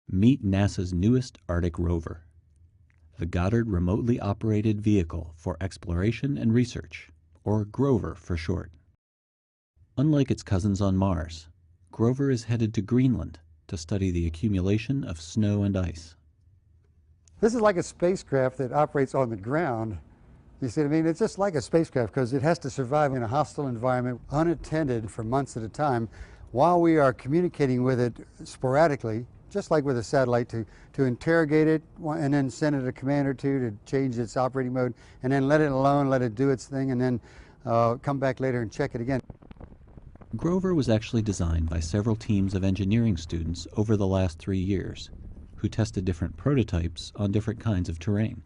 Meet NASA's newest Arctic rover, the Goddard Remotely Operated Vehicle for Exploration and Research, or GROVER for short. Unlike its cousins on Mars, Grover is headed to Greenland to study the accumulation of snow and ice. This is like a spacecraft that operates on the ground. You see what I mean? It's just like a spacecraft because it has to survive in a hostile environment unattended for months at a time while we are communicating with it sporadically, just like with a satellite, to interrogate it and then send it a command or two to change its operating mode, and then let it alone, let it do its thing, and then come back later and check it again. Grover was actually designed by several teams of engineering students over the last 3 years, who tested different prototypes on different kinds of terrain.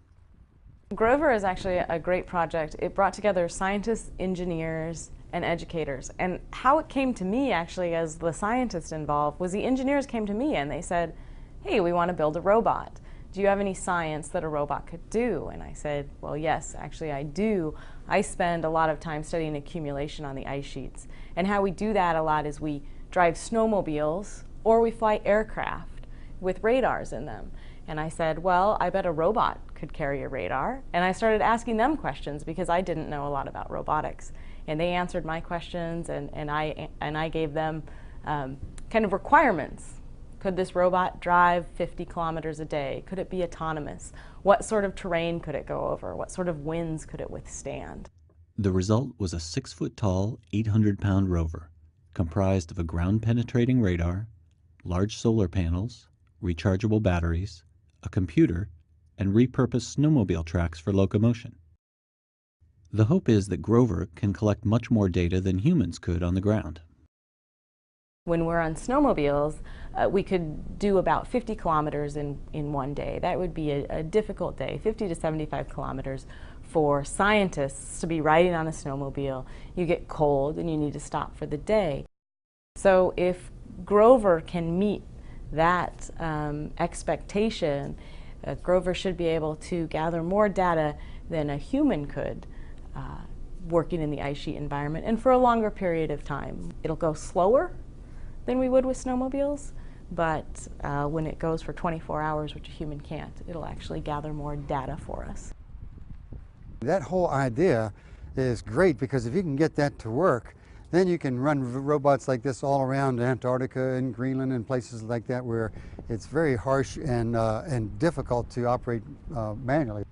Grover is actually a great project. It brought together scientists, engineers, and educators. And how it came to me, actually, as the scientist involved, was the engineers came to me and they said, hey, we want to build a robot. Do you have any science that a robot could do? And I said, well, yes, actually I do. I spend a lot of time studying accumulation on the ice sheets. And how we do that a lot is we drive snowmobiles or we fly aircraft with radars in them. And I said, well, I bet a robot could carry a radar. And I started asking them questions because I didn't know a lot about robotics. And they answered my questions, and I gave them kind of requirements. Could this robot drive 50 kilometers a day? Could it be autonomous? What sort of terrain could it go over? What sort of winds could it withstand? The result was a 6-foot-tall, 800-pound rover, comprised of a ground-penetrating radar, large solar panels, rechargeable batteries, a computer, and repurposed snowmobile tracks for locomotion. The hope is that Grover can collect much more data than humans could on the ground. When we're on snowmobiles, we could do about 50 kilometers in one day. That would be a difficult day, 50 to 75 kilometers for scientists to be riding on a snowmobile. You get cold and you need to stop for the day. So if Grover can meet that expectation, Grover should be able to gather more data than a human could working in the ice sheet environment, and for a longer period of time. It'll go slower than we would with snowmobiles, but when it goes for 24 hours, which a human can't, it'll actually gather more data for us. That whole idea is great because if you can get that to work, then you can run robots like this all around Antarctica and Greenland and places like that where it's very harsh and difficult to operate manually.